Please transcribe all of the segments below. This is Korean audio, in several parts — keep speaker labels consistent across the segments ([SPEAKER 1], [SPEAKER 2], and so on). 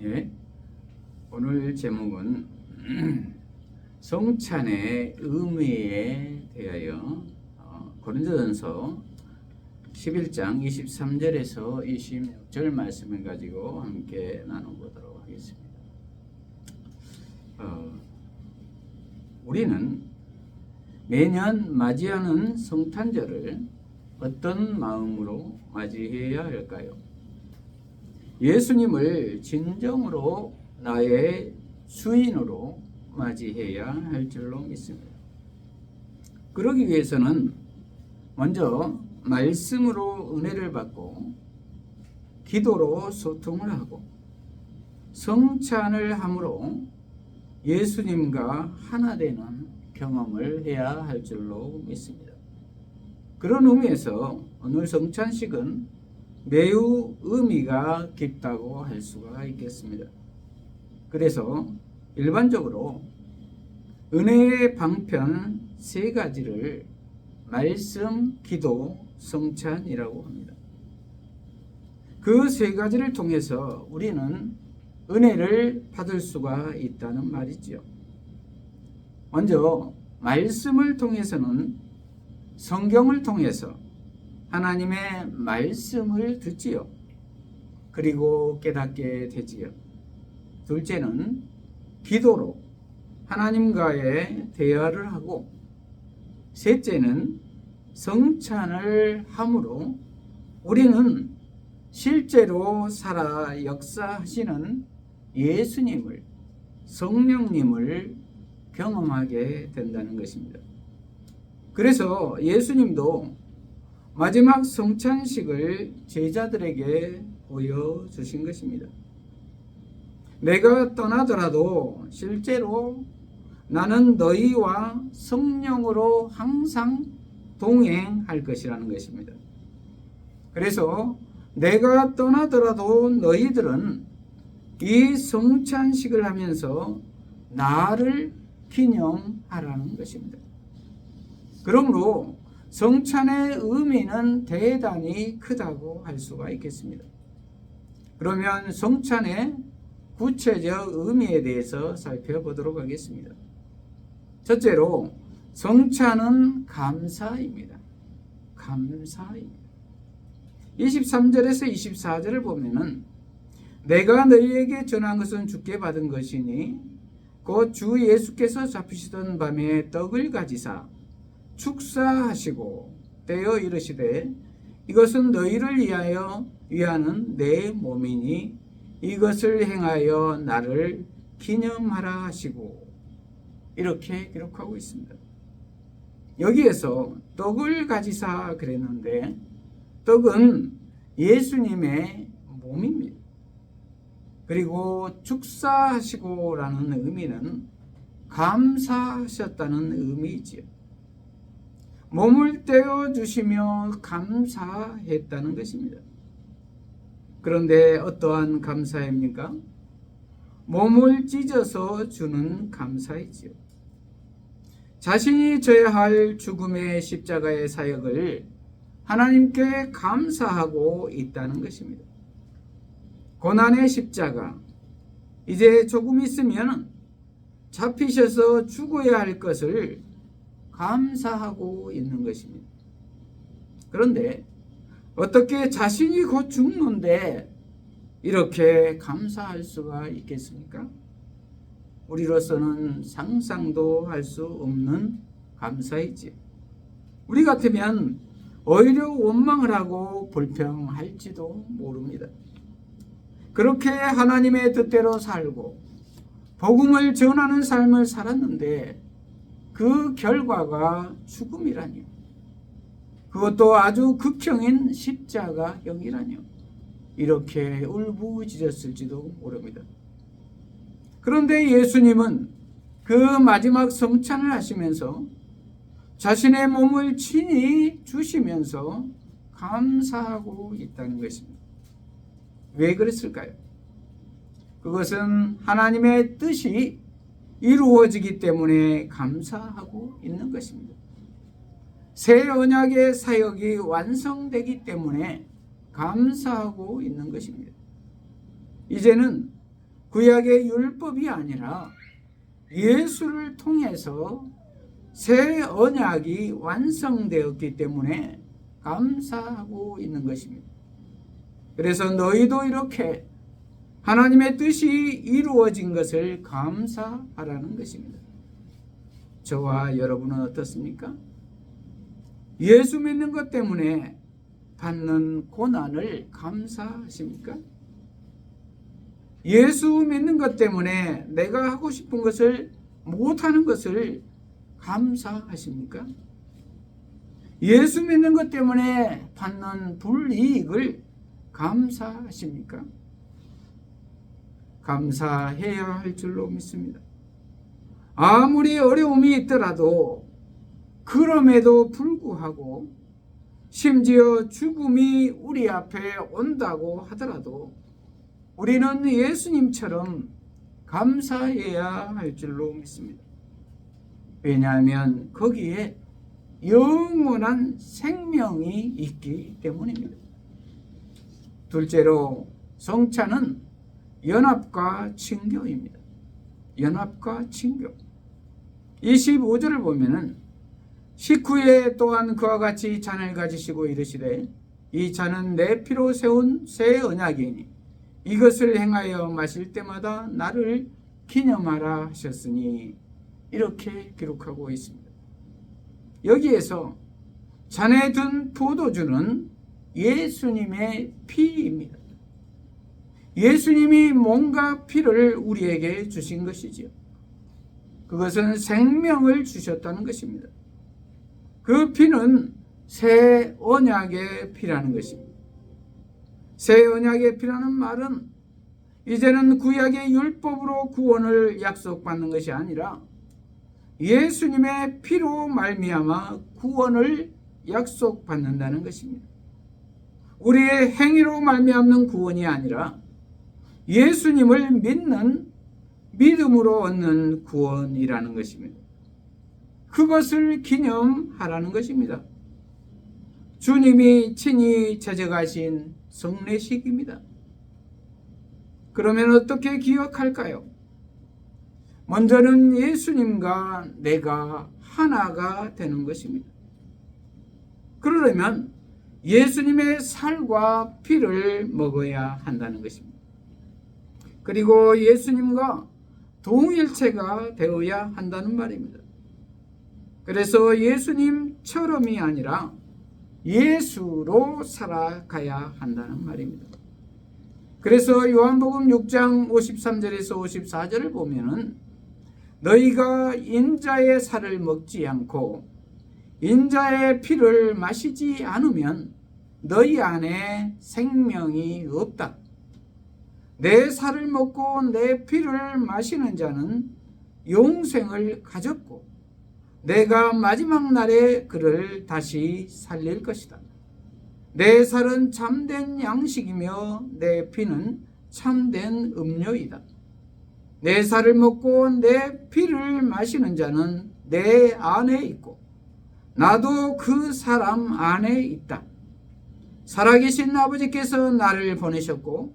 [SPEAKER 1] 예, 오늘 제목은 성찬의 의미에 대하여 고린도전서 11장 23절에서 26절 말씀을 가지고 함께 나눠보도록 하겠습니다. 우리는 매년 맞이하는 성탄절을 어떤 마음으로 맞이해야 할까요? 예수님을 진정으로 나의 주인으로 맞이해야 할 줄로 믿습니다. 그러기 위해서는 먼저 말씀으로 은혜를 받고 기도로 소통을 하고 성찬을 함으로 예수님과 하나 되는 경험을 해야 할 줄로 믿습니다. 그런 의미에서 오늘 성찬식은 매우 의미가 깊다고 할 수가 있겠습니다. 그래서 일반적으로 은혜의 방편 세 가지를 말씀, 기도, 성찬이라고 합니다. 그 세 가지를 통해서 우리는 은혜를 받을 수가 있다는 말이지요. 먼저 말씀을 통해서는 성경을 통해서 하나님의 말씀을 듣지요. 그리고 깨닫게 되지요. 둘째는 기도로 하나님과의 대화를 하고, 셋째는 성찬을 함으로 우리는 실제로 살아 역사하시는 예수님을, 성령님을 경험하게 된다는 것입니다. 그래서 예수님도 마지막 성찬식을 제자들에게 보여주신 것입니다. 내가 떠나더라도 실제로 나는 너희와 성령으로 항상 동행할 것이라는 것입니다. 그래서 내가 떠나더라도 너희들은 이 성찬식을 하면서 나를 기념하라는 것입니다. 그러므로 성찬의 의미는 대단히 크다고 할 수가 있겠습니다. 그러면 성찬의 구체적 의미에 대해서 살펴보도록 하겠습니다. 첫째로 성찬은 감사입니다. 감사입니다. 23절에서 24절을 보면은 내가 너희에게 전한 것은 주께 받은 것이니 곧 주 예수께서 잡히시던 밤에 떡을 가지사 축사하시고 떼어 이르시되 이것은 너희를 위하는 내 몸이니 이것을 행하여 나를 기념하라 하시고, 이렇게 기록하고 있습니다. 여기에서 떡을 가지사 그랬는데 떡은 예수님의 몸입니다. 그리고 축사하시고라는 의미는 감사하셨다는 의미이지요. 몸을 떼어 주시며 감사했다는 것입니다. 그런데 어떠한 감사입니까? 몸을 찢어서 주는 감사이지요. 자신이 져야 할 죽음의 십자가의 사역을 하나님께 감사하고 있다는 것입니다. 고난의 십자가, 이제 조금 있으면 잡히셔서 죽어야 할 것을 감사하고 있는 것입니다. 그런데 어떻게 자신이 곧 죽는데 이렇게 감사할 수가 있겠습니까? 우리로서는 상상도 할 수 없는 감사이지. 우리 같으면 오히려 원망을 하고 불평할지도 모릅니다. 그렇게 하나님의 뜻대로 살고 복음을 전하는 삶을 살았는데 그 결과가 죽음이라니요. 그것도 아주 극형인 십자가형이라니요. 이렇게 울부짖었을지도 모릅니다. 그런데 예수님은 그 마지막 성찬을 하시면서 자신의 몸을 친히 주시면서 감사하고 있다는 것입니다. 왜 그랬을까요? 그것은 하나님의 뜻이 이루어지기 때문에 감사하고 있는 것입니다. 새 언약의 사역이 완성되기 때문에 감사하고 있는 것입니다. 이제는 구약의 율법이 아니라 예수를 통해서 새 언약이 완성되었기 때문에 감사하고 있는 것입니다. 그래서 너희도 이렇게 하나님의 뜻이 이루어진 것을 감사하라는 것입니다. 저와 여러분은 어떻습니까? 예수 믿는 것 때문에 받는 고난을 감사하십니까? 예수 믿는 것 때문에 내가 하고 싶은 것을 못하는 것을 감사하십니까? 예수 믿는 것 때문에 받는 불이익을 감사하십니까? 감사해야 할 줄로 믿습니다. 아무리 어려움이 있더라도 그럼에도 불구하고 심지어 죽음이 우리 앞에 온다고 하더라도 우리는 예수님처럼 감사해야 할 줄로 믿습니다. 왜냐하면 거기에 영원한 생명이 있기 때문입니다. 둘째로 성찬은 연합과 친교입니다. 연합과 친교. 25절을 보면은 식후에 또한 그와 같이 잔을 가지시고 이르시되 이 잔은 내 피로 세운 새 언약이니 이것을 행하여 마실 때마다 나를 기념하라 하셨으니 이렇게 기록하고 있습니다. 여기에서 잔에 든 포도주는 예수님의 피입니다. 예수님이 몸과 피를 우리에게 주신 것이지요. 그것은 생명을 주셨다는 것입니다. 그 피는 새 언약의 피라는 것입니다. 새 언약의 피라는 말은 이제는 구약의 율법으로 구원을 약속받는 것이 아니라 예수님의 피로 말미암아 구원을 약속받는다는 것입니다. 우리의 행위로 말미암는 구원이 아니라 예수님을 믿는 믿음으로 얻는 구원이라는 것입니다. 그것을 기념하라는 것입니다. 주님이 친히 제정하신 성례식입니다. 그러면 어떻게 기억할까요? 먼저는 예수님과 내가 하나가 되는 것입니다. 그러려면 예수님의 살과 피를 먹어야 한다는 것입니다. 그리고 예수님과 동일체가 되어야 한다는 말입니다. 그래서 예수님처럼이 아니라 예수로 살아가야 한다는 말입니다. 그래서 요한복음 6장 53절에서 54절을 보면은 너희가 인자의 살을 먹지 않고 인자의 피를 마시지 않으면 너희 안에 생명이 없다. 내 살을 먹고 내 피를 마시는 자는 영생을 가졌고 내가 마지막 날에 그를 다시 살릴 것이다. 내 살은 참된 양식이며 내 피는 참된 음료이다. 내 살을 먹고 내 피를 마시는 자는 내 안에 있고 나도 그 사람 안에 있다. 살아계신 아버지께서 나를 보내셨고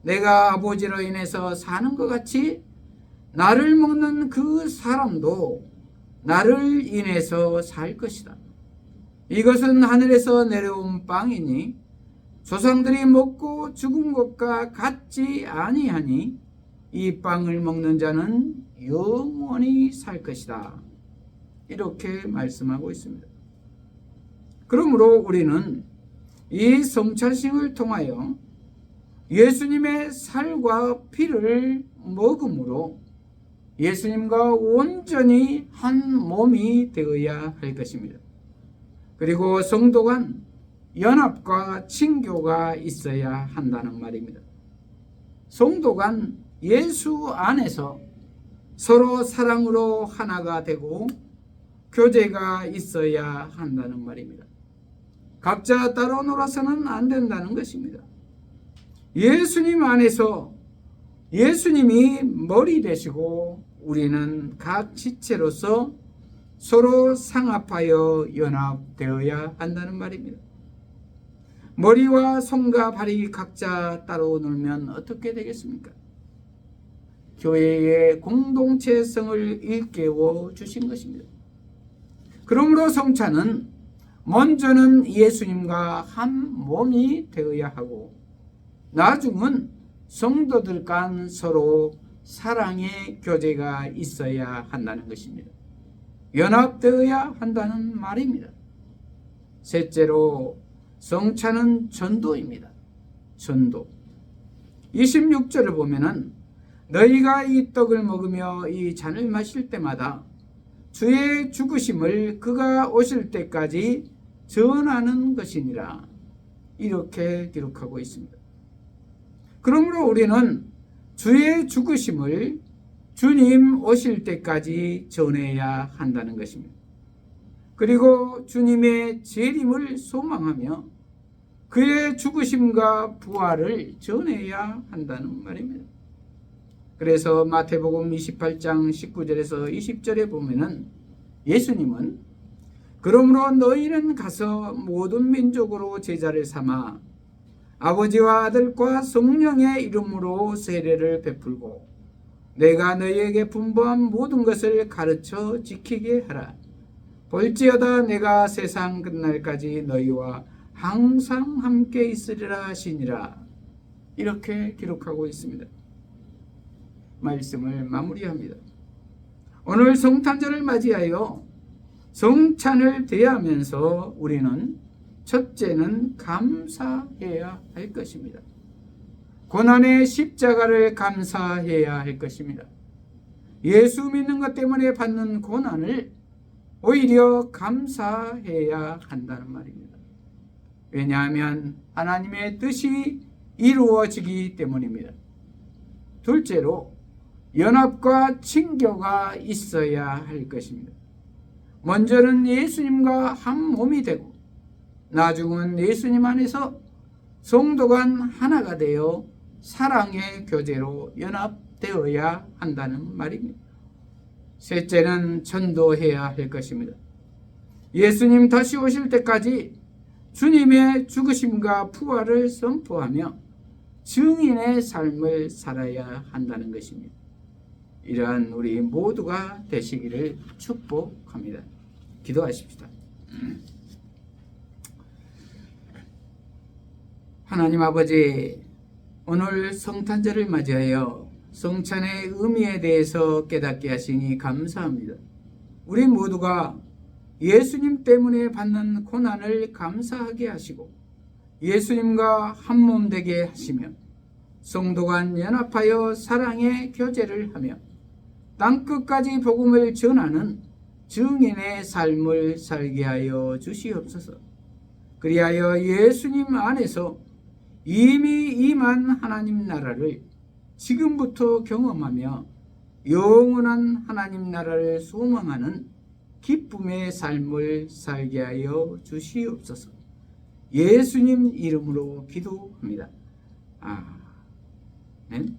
[SPEAKER 1] 내가 아버지로 인해서 사는 것 같이 나를 먹는 그 사람도 나를 인해서 살 것이다. 이것은 하늘에서 내려온 빵이니 조상들이 먹고 죽은 것과 같지 아니하니 이 빵을 먹는 자는 영원히 살 것이다. 이렇게 말씀하고 있습니다. 그러므로 우리는 이 성찬식을 통하여 예수님의 살과 피를 먹음으로 예수님과 온전히 한 몸이 되어야 할 것입니다. 그리고 성도 간 연합과 친교가 있어야 한다는 말입니다. 성도 간 예수 안에서 서로 사랑으로 하나가 되고 교제가 있어야 한다는 말입니다. 각자 따로 놀아서는 안 된다는 것입니다. 예수님 안에서 예수님이 머리 되시고 우리는 각 지체로서 서로 상합하여 연합되어야 한다는 말입니다. 머리와 손과 발이 각자 따로 놀면 어떻게 되겠습니까? 교회의 공동체성을 일깨워 주신 것입니다. 그러므로 성찬은 먼저는 예수님과 한 몸이 되어야 하고 나중은 성도들 간 서로 사랑의 교제가 있어야 한다는 것입니다. 연합되어야 한다는 말입니다. 셋째로 성찬은 전도입니다. 전도. 26절을 보면은 너희가 이 떡을 먹으며 이 잔을 마실 때마다 주의 죽으심을 그가 오실 때까지 전하는 것이니라. 이렇게 기록하고 있습니다. 그러므로 우리는 주의 죽으심을 주님 오실 때까지 전해야 한다는 것입니다. 그리고 주님의 재림을 소망하며 그의 죽으심과 부활을 전해야 한다는 말입니다. 그래서 마태복음 28장 19절에서 20절에 보면은 예수님은 그러므로 너희는 가서 모든 민족으로 제자를 삼아 아버지와 아들과 성령의 이름으로 세례를 베풀고 내가 너희에게 분부한 모든 것을 가르쳐 지키게 하라. 볼지어다 내가 세상 끝날까지 너희와 항상 함께 있으리라 하시니라. 이렇게 기록하고 있습니다. 말씀을 마무리합니다. 오늘 성탄절을 맞이하여 성찬을 대하면서 우리는 첫째는 감사해야 할 것입니다. 고난의 십자가를 감사해야 할 것입니다. 예수 믿는 것 때문에 받는 고난을 오히려 감사해야 한다는 말입니다. 왜냐하면 하나님의 뜻이 이루어지기 때문입니다. 둘째로 연합과 친교가 있어야 할 것입니다. 먼저는 예수님과 한 몸이 되고 나중은 예수님 안에서 성도 간 하나가 되어 사랑의 교제로 연합되어야 한다는 말입니다. 셋째는 전도해야 할 것입니다. 예수님 다시 오실 때까지 주님의 죽으심과 부활을 선포하며 증인의 삶을 살아야 한다는 것입니다. 이러한 우리 모두가 되시기를 축복합니다. 기도하십시다. 하나님 아버지, 오늘 성탄절을 맞이하여 성찬의 의미에 대해서 깨닫게 하시니 감사합니다. 우리 모두가 예수님 때문에 받는 고난을 감사하게 하시고 예수님과 한 몸 되게 하시며 성도 간 연합하여 사랑의 교제를 하며 땅끝까지 복음을 전하는 증인의 삶을 살게 하여 주시옵소서. 그리하여 예수님 안에서 이미 임한 하나님 나라를 지금부터 경험하며 영원한 하나님 나라를 소망하는 기쁨의 삶을 살게 하여 주시옵소서. 예수님 이름으로 기도합니다. 아멘.